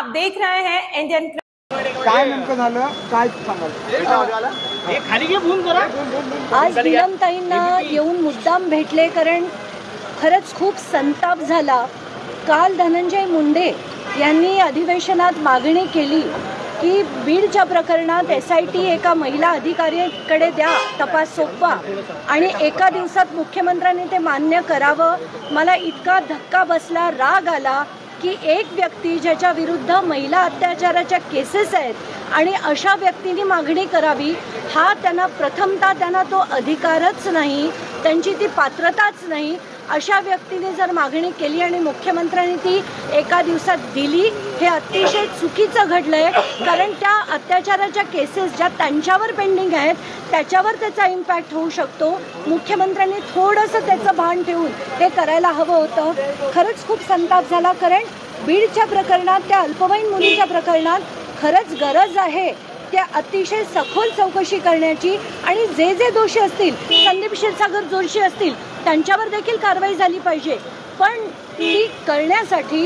आप देख रहे हैं इंडियन काय नेमकं झालं काय सांगाल? आज नीलमताईंना येऊन मुद्दाम भेटले, कारण खरंच खूप संताप झाला। काल धनंजय मुंडे यांनी अधिवेशनात मागणी केली की बीडच्या प्रकरणात SIT एका महिला अधिकाऱ्याकडे द्या, तपास सोपवा, आणि एका दिवसात मुख्यमंत्र्यांनी ते मान्य करावं। मला इतका धक्का बसला, राग आला की एक व्यक्ती ज्याच्या विरुद्ध महिला अत्याचाराच्या केसेस आहेत आणि अशा व्यक्तींनी मागणी करावी, हा त्यांना तो अधिकारच नाही, त्यांची ती पात्रताच नाही। अशा व्यक्तीने जर मागणी केली आणि मुख्यमंत्र्यांनी ती एका दिवसात दिली, हे अतिशय चुकीचं घडलंय। कारण त्या अत्याचाराच्या केसेस ज्या त्यांच्यावर पेंडिंग आहेत त्याच्यावर त्याचा इम्पॅक्ट होऊ शकतो। मुख्यमंत्र्यांनी थोडंसं त्याचं भान ठेवून हे करायला हवं होतं। खरंच खूप संताप झाला, कारण बीडच्या प्रकरणात, त्या अल्पवयीन मुलीच्या प्रकरणात खरंच गरज आहे त्या अतिशय सखोल चौकशी करण्याची, आणि जे जे दोषी असतील, संदीप क्षीरसागर जोशी असतील, त्यांच्यावर देखील कारवाई झाली पाहिजे। पण ती करण्यासाठी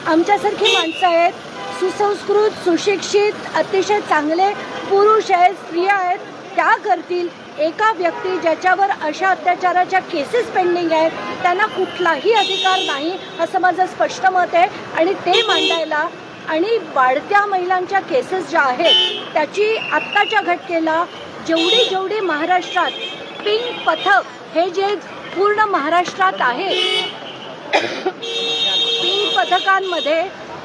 आमच्यासारखी माणसं आहेत, सुसंस्कृत, सुशिक्षित, अतिशय चांगले पुरुष आहेत, स्त्रिया आहेत, त्या करतील। एका व्यक्ती ज्याच्यावर अशा अत्याचाराच्या केसेस पेंडिंग आहेत त्यांना कुठलाही अधिकार नाही, असं माझं स्पष्ट मत आहे। आणि ते मांडायला आणि वाढत्या महिलांच्या केसेस ज्या आहेत त्याची आत्ताच्या घटनेला जेवढी महाराष्ट्रात पिंक पथक हे जे पूर्ण महाराष्ट्रात आहे, पिंक पथकांमध्ये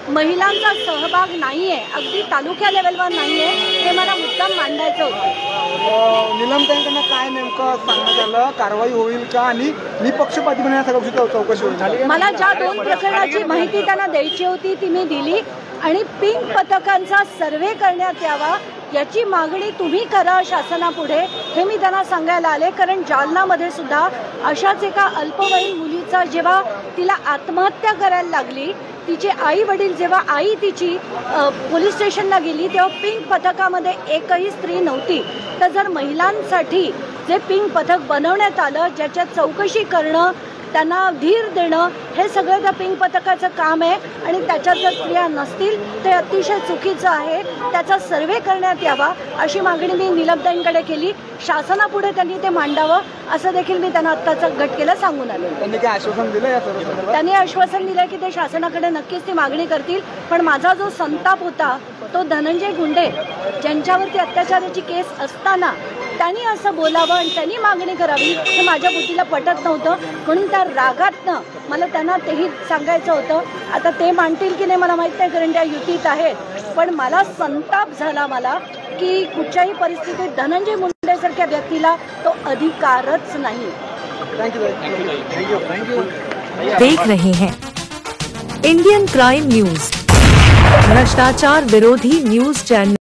महिलांचा सहभाग नाही आहे, अगदी तालुक्या लेवलवर नाही आहे, हे मला मुद्दाम मांडायचं होतं। नीलमताईंकडनं काय नेमकं सांगण्यात आलं? कारवाई होईल का आणि निपक्षपातीपणे सगळं चौकशी होईल? मला ज्या 2 प्रकरणाची माहिती त्यांना द्यायची होती ती मी दिली, आणि पिंक पथकांचा सर्वे करण्यात यावा याची मागणी तुम्ही करा शासनापुढे, हे मी त्यांना सांगायला आले। कारण जालनामध्ये सुद्धा अशाच एका अल्पवयीन मुलीचा जेव्हा तिला आत्महत्या करायला लागली, तिचे आई वडील जेव्हा आई तिची पोलीस स्टेशनला गेली तेव्हा पिंक पथकामध्ये एकही स्त्री नव्हती। तर जर महिलांसाठी जे पिंक पथक बनवण्यात आलं, ज्याच्यात चौकशी करणं, त्यांना धीर देणं, हे सगळं त्या पिंक पथकाचं काम आहे, आणि त्याच्यात जर स्त्रिया नसतील ते अतिशय चुकीचं आहे। त्याचा सर्वे करण्यात यावा अशी मागणी मी नीलमताईंकडे केली। शासनापुढे त्यांनी ते मांडावं असं देखील मी त्यांना आत्ताच्या घटनेला सांगून आले। त्यांनी काय आश्वासन दिलं या सर्व संदर्भात? त्यांनी आश्वासन दिलं की ते शासनाकडे नक्कीच ती मागणी करतील। पण माझा जो संताप होता तो धनंजय मुंडे ज्यांच्यावरती अत्याचाराची केस असताना त्यांनी असं बोलावं आणि त्यांनी मागणी करावी, हे माझ्या बुद्धीला पटत नव्हतं। म्हणून त्या रागातनं मला त्यांना तेही सांगायचं होतं। आता ते मांडतील की नाही मला माहीत नाही, कारण त्या युतीत आहेत, पण मला संताप झाला मला की कुठच्याही परिस्थितीत धनंजय मुंडेसारख्या व्यक्तीला तो अधिकारच नाही। देख रहे हैं इंडियन क्राइम न्यूज, भ्रष्टाचार विरोधी न्यूज चैनल।